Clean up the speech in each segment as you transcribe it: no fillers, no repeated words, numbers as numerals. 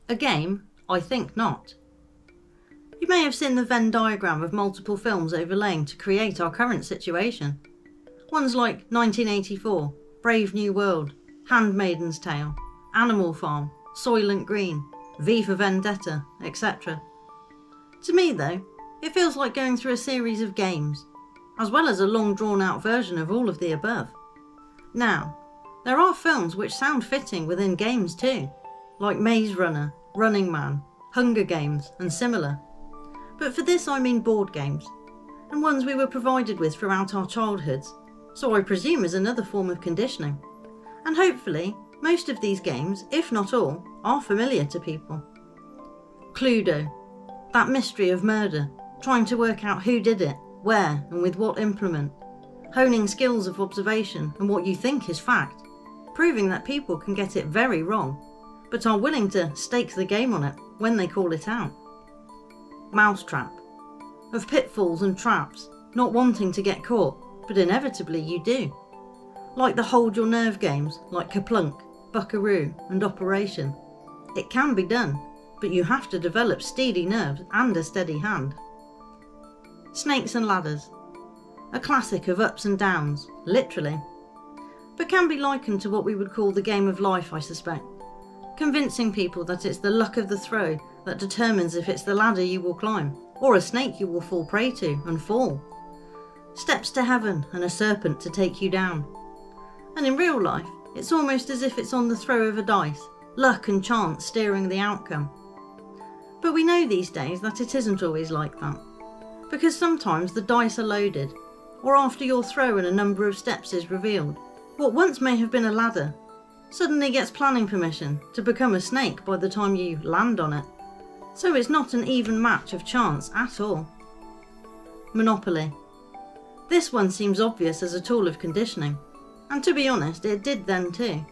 A game? I think not. You may have seen the Venn diagram of multiple films overlaying to create our current situation. Ones like 1984, Brave New World, Handmaid's Tale, Animal Farm, Soylent Green, V for Vendetta, etc. To me though, it feels like going through a series of games, as well as a long drawn out version of all of the above. Now, there are films which sound fitting within games too, like Maze Runner, Running Man, Hunger Games and similar. But for this I mean board games, and ones we were provided with throughout our childhoods, so I presume is another form of conditioning. And hopefully, most of these games, if not all, are familiar to people. Cluedo, that mystery of murder, trying to work out who did it, where and with what implement, honing skills of observation and what you think is fact, proving that people can get it very wrong, but are willing to stake the game on it when they call it out. Mousetrap, of pitfalls and traps, not wanting to get caught, but inevitably you do. Like the hold your nerve games like Kaplunk, Buckaroo and Operation. It can be done, but you have to develop steady nerves and a steady hand. Snakes and Ladders, a classic of ups and downs, literally, but can be likened to what we would call the game of life, I suspect, convincing people that it's the luck of the throw that determines if it's the ladder you will climb, or a snake you will fall prey to and fall. Steps to heaven and a serpent to take you down. And in real life, it's almost as if it's on the throw of a dice, luck and chance steering the outcome. But we know these days that it isn't always like that, because sometimes the dice are loaded, or after your throw and a number of steps is revealed, what once may have been a ladder suddenly gets planning permission to become a snake by the time you land on it. So it's not an even match of chance at all. Monopoly. This one seems obvious as a tool of conditioning, and to be honest it did then too,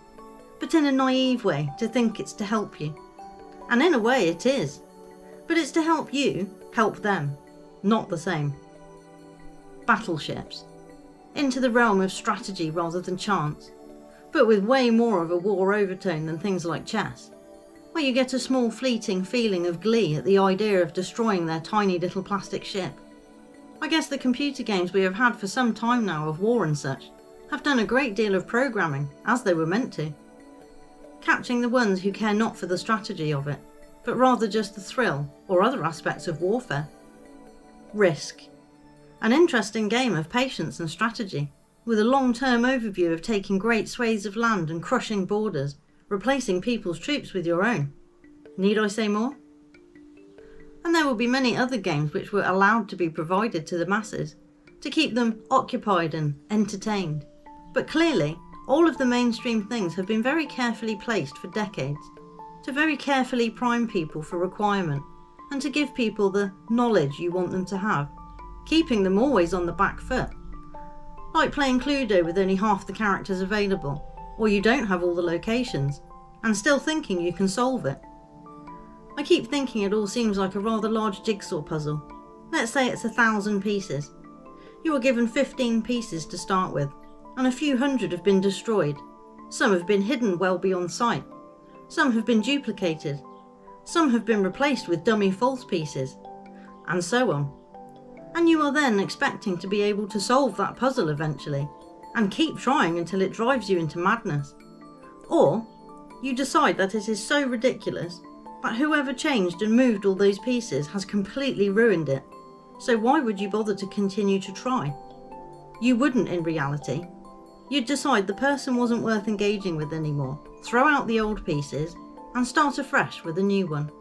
but in a naive way to think it's to help you. And in a way it is, but it's to help you help them, not the same. Battleships. Into the realm of strategy rather than chance, but with way more of a war overtone than things like chess, where you get a small fleeting feeling of glee at the idea of destroying their tiny little plastic ship. I guess the computer games we have had for some time now of war and such have done a great deal of programming, as they were meant to, catching the ones who care not for the strategy of it, but rather just the thrill or other aspects of warfare. Risk. An interesting game of patience and strategy, with a long-term overview of taking great swathes of land and crushing borders, replacing people's troops with your own. Need I say more? And there will be many other games which were allowed to be provided to the masses, to keep them occupied and entertained. But clearly, all of the mainstream things have been very carefully placed for decades, to very carefully prime people for requirement, and to give people the knowledge you want them to have, keeping them always on the back foot. Like playing Cluedo with only half the characters available, or you don't have all the locations, and still thinking you can solve it. I keep thinking it all seems like a rather large jigsaw puzzle. Let's say it's 1,000 pieces. You are given 15 pieces to start with, and a few hundred have been destroyed. Some have been hidden well beyond sight. Some have been duplicated. Some have been replaced with dummy false pieces, and so on. And you are then expecting to be able to solve that puzzle eventually, and keep trying until it drives you into madness. Or you decide that it is so ridiculous that whoever changed and moved all those pieces has completely ruined it, so why would you bother to continue to try? You wouldn't in reality. You'd decide the person wasn't worth engaging with anymore, throw out the old pieces, and start afresh with a new one.